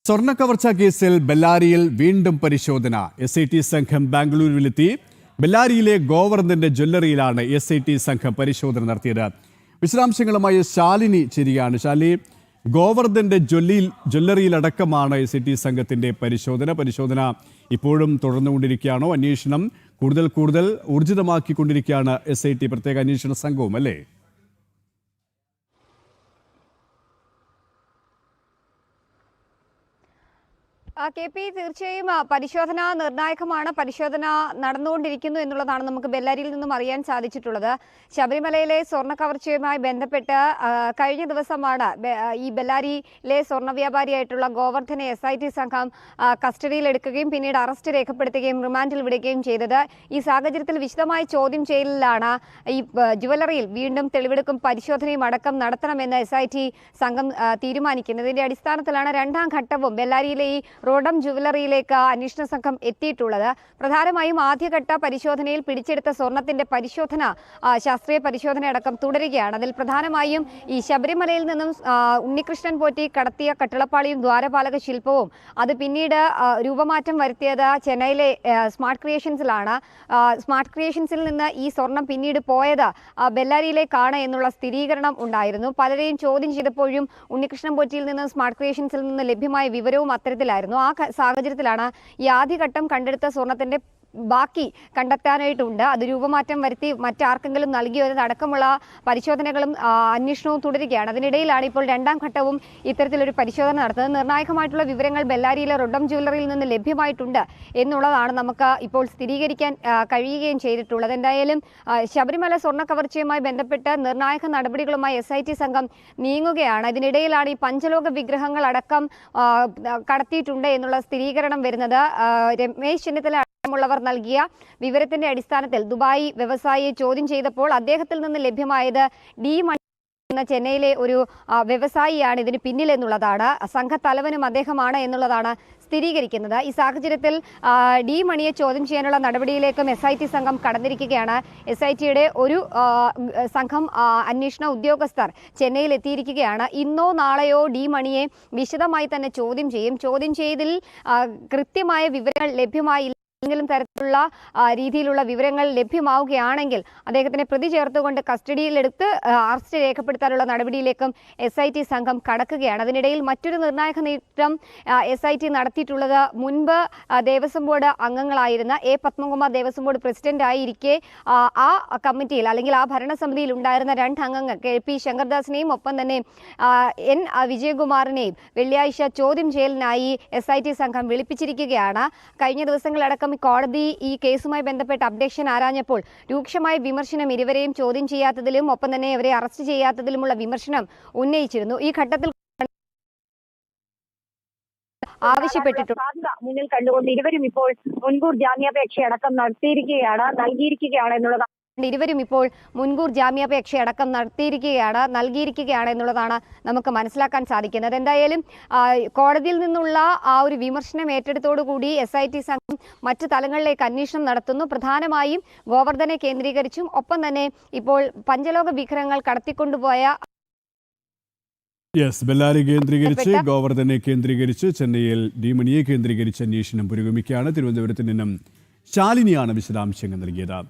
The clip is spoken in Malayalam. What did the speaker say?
സ്വർണ്ണക്കവർച്ച കേസിൽ ബെല്ലാരിയിൽ വീണ്ടും പരിശോധന. SIT സംഘം ബാംഗ്ലൂരുവിലെത്തി. ബെല്ലാരിയിലെ ഗോവർദ്ധന്റെ ജ്വല്ലറിയിലാണ് SIT സംഘം പരിശോധന നടത്തിയത്. വിശദാംശങ്ങളുമായി ശാലിനി ചേരുകയാണ്. ശാലിനി, ഗോവർദ്ധന്റെ ജ്വല്ലറിയിലടക്കമാണ് SIT സംഘത്തിന്റെ പരിശോധന ഇപ്പോഴും തുടർന്നുകൊണ്ടിരിക്കുകയാണോ? അന്വേഷണം കൂടുതൽ ഊർജിതമാക്കിക്കൊണ്ടിരിക്കുകയാണ് SIT പ്രത്യേക അന്വേഷണ സംഘവും, അല്ലേ? KP, തീർച്ചയായും പരിശോധന നിർണായകമാണ്. പരിശോധന നടന്നുകൊണ്ടിരിക്കുന്നു എന്നുള്ളതാണ് നമുക്ക് ബെല്ലാരിയിൽ നിന്നും അറിയാൻ സാധിച്ചിട്ടുള്ളത്. ശബരിമലയിലെ സ്വർണ്ണ കവർച്ചയുമായി ബന്ധപ്പെട്ട് കഴിഞ്ഞ ദിവസമാണ് ഈ ബെല്ലാരിയിലെ സ്വർണ്ണ വ്യാപാരിയായിട്ടുള്ള ഗോവർദ്ധനെ SIT സംഘം കസ്റ്റഡിയിലെടുക്കുകയും പിന്നീട് അറസ്റ്റ് രേഖപ്പെടുത്തുകയും റിമാൻഡിൽ വിടുകയും ചെയ്തത്. ഈ സാഹചര്യത്തിൽ വിശദമായ ചോദ്യം ചെയ്യലിലാണ് ഈ ജുവലറിയിൽ വീണ്ടും തെളിവെടുക്കും പരിശോധനയും അടക്കം നടത്തണമെന്ന് SIT സംഘം തീരുമാനിക്കുന്നത്. ഇതിന്റെ അടിസ്ഥാനത്തിലാണ് രണ്ടാം ഘട്ടവും ബെല്ലാരിയിലെ ഈ റോഡം ജുവലറിയിലേക്ക് അന്വേഷണ സംഘം എത്തിയിട്ടുള്ളത്. പ്രധാനമായും ആദ്യഘട്ട പരിശോധനയിൽ പിടിച്ചെടുത്ത സ്വർണത്തിന്റെ പരിശോധന, ശാസ്ത്രീയ പരിശോധന അടക്കം തുടരുകയാണ്. അതിൽ പ്രധാനമായും ഈ ശബരിമലയിൽ നിന്നും ഉണ്ണികൃഷ്ണൻ പോറ്റി കടത്തിയ കട്ടിളപ്പാളിയും ദ്വാരപാലക ശില്പവും അത് പിന്നീട് രൂപമാറ്റം വരുത്തിയത് ചെന്നൈയിലെ സ്മാർട്ട് ക്രിയേഷൻസിലാണ്. സ്മാർട്ട് ക്രിയേഷൻസിൽ നിന്ന് ഈ സ്വർണം പിന്നീട് പോയത് ബെല്ലാരിയിലേക്കാണ് എന്നുള്ള സ്ഥിരീകരണം ഉണ്ടായിരുന്നു. പലരെയും ചോദ്യം ചെയ്തപ്പോഴും ഉണ്ണികൃഷ്ണൻ പോറ്റിയിൽ നിന്ന് സ്മാർട്ട് ക്രിയേഷൻസിൽ നിന്ന് ലഭ്യമായ വിവരവും അത്തരത്തിലായിരുന്നു. ആ സാഹചര്യത്തിലാണ് ഈ ആദ്യഘട്ടം കണ്ടെടുത്ത സ്വർണത്തിന്റെ ബാക്കി കണ്ടെത്താനായിട്ടുണ്ട്. അത് രൂപമാറ്റം വരുത്തി മറ്റാർക്കെങ്കിലും നൽകിയോ എന്നതടക്കമുള്ള പരിശോധനകളും അന്വേഷണവും തുടരുകയാണ്. അതിനിടയിലാണ് ഇപ്പോൾ രണ്ടാം ഘട്ടവും ഇത്തരത്തിലൊരു പരിശോധന നടത്തുന്നത്. നിർണായകമായിട്ടുള്ള വിവരങ്ങൾ ബെല്ലാരിയിലെ റോഡം ജ്വല്ലറിയിൽ നിന്ന് ലഭ്യമായിട്ടുണ്ട് എന്നുള്ളതാണ് നമുക്ക് ഇപ്പോൾ സ്ഥിരീകരിക്കാൻ കഴിയുകയും ചെയ്തിട്ടുള്ളത്. എന്തായാലും ശബരിമല സ്വർണ്ണ കവർച്ചയുമായി ബന്ധപ്പെട്ട് നിർണായക നടപടികളുമായി SIT സംഘം നീങ്ങുകയാണ്. ഇതിനിടയിലാണ് ഈ പഞ്ചലോക വിഗ്രഹങ്ങൾ അടക്കം കടത്തിയിട്ടുണ്ട് എന്നുള്ള സ്ഥിരീകരണം വരുന്നത്. രമേശ് ചെന്നിത്തല ുള്ളവർ നൽകിയ വിവരത്തിന്റെ അടിസ്ഥാനത്തിൽ ദുബായ് വ്യവസായിയെ ചോദ്യം ചെയ്തപ്പോൾ അദ്ദേഹത്തിൽ നിന്ന് ലഭ്യമായത് ഡി മണി എന്ന ചെന്നൈയിലെ ഒരു വ്യവസായിയാണ് ഇതിന് പിന്നിലെന്നുള്ളതാണ്. സംഘത്തലവനും അദ്ദേഹമാണ് എന്നുള്ളതാണ് സ്ഥിരീകരിക്കുന്നത്. ഈ സാഹചര്യത്തിൽ ഡി മണിയെ ചോദ്യം ചെയ്യാനുള്ള നടപടിയിലേക്കും SIT സംഘം കടന്നിരിക്കുകയാണ്. SITയുടെ ഒരു സംഘം അന്വേഷണ ഉദ്യോഗസ്ഥർ ചെന്നൈയിൽ എത്തിയിരിക്കുകയാണ്. ഇന്നോ നാളെയോ ഡി മണിയെ വിശദമായി തന്നെ ചോദ്യം ചെയ്യും. ചോദ്യം ചെയ്തതിൽ കൃത്യമായ വിവരങ്ങൾ ലഭ്യമായി ഏതെങ്കിലും തരത്തിലുള്ള രീതിയിലുള്ള വിവരങ്ങൾ ലഭ്യമാവുകയാണെങ്കിൽ അദ്ദേഹത്തിനെ പ്രതി ചേർത്തുകൊണ്ട് കസ്റ്റഡിയിലെടുത്ത് അറസ്റ്റ് രേഖപ്പെടുത്താനുള്ള നടപടിയിലേക്കും SIT സംഘം കടക്കുകയാണ്. അതിനിടയിൽ മറ്റൊരു നിർണായക നീക്കം SIT നടത്തിയിട്ടുള്ളത് മുൻപ് ദേവസ്വം ബോർഡ് അംഗങ്ങളായിരുന്ന പത്മകുമാർ ദേവസ്വം ബോർഡ് പ്രസിഡന്റ് ആയിരിക്കെ ആ കമ്മിറ്റിയിൽ അല്ലെങ്കിൽ ആ ഭരണസമിതിയിൽ ഉണ്ടായിരുന്ന 2 അംഗങ്ങൾ KP ശങ്കർദാസിനെയും ഒപ്പം തന്നെ N വിജയകുമാറിനെയും വെള്ളിയാഴ്ച ചോദ്യം ചെയ്യലിനായി SIT സംഘം വിളിപ്പിച്ചിരിക്കുകയാണ്. കഴിഞ്ഞ ദിവസങ്ങളടക്കം കോടതി ഈ കേസുമായി ബന്ധപ്പെട്ട് അപ്ഡേഷൻ ആരാഞ്ഞപ്പോൾ രൂക്ഷമായ വിമർശനം ഇരുവരെയും ചോദ്യം ചെയ്യാത്തതിലും ഒപ്പം തന്നെ ഇവരെ അറസ്റ്റ് ചെയ്യാത്തതിലുമുള്ള വിമർശനം ഉന്നയിച്ചിരുന്നു. ഈ ഘട്ടത്തിൽ ആവശ്യപ്പെട്ടിട്ടുണ്ട് മുന്നിൽ കണ്ടുകൊണ്ട് ഇരുവരും ഇപ്പോൾ മുൻകൂർ ജാമ്യാപേക്ഷ അടക്കം നൽകിയിരിക്കുകയാണ് എന്നുള്ളതാണ്. ഇരുവരും ഇപ്പോൾ മുൻകൂർ ജാമ്യാപേക്ഷ അടക്കം നൽകിയിരിക്കുകയാണ് എന്നുള്ളതാണ് നമുക്ക് മനസ്സിലാക്കാൻ സാധിക്കുന്നത്. എന്തായാലും കോടതിയിൽ നിന്നുള്ള ആ ഒരു വിമർശനം ഏറ്റെടുത്തോടുകൂടി SIT സംഘം മറ്റു തലങ്ങളിലേക്ക് അന്വേഷണം നടത്തുന്നു. പ്രധാനമായും ഗോവർദ്ധനെ കേന്ദ്രീകരിച്ചും ഒപ്പം തന്നെ ഇപ്പോൾ പഞ്ചലോക വിഗ്രഹങ്ങൾ കടത്തിക്കൊണ്ടുപോയ ബെല്ലാരി കേന്ദ്രീകരിച്ച്, ഗോവർദ്ധനെ കേന്ദ്രീകരിച്ച്, ചെന്നൈയിൽ ഡി മണിയെ കേന്ദ്രീകരിച്ച് അന്വേഷണം പുരോഗമിക്കുകയാണ്. തിരുവനന്തപുരത്ത് നിന്നും ശാലിനിയാണ് വിശദാംശങ്ങൾ നൽകിയത്.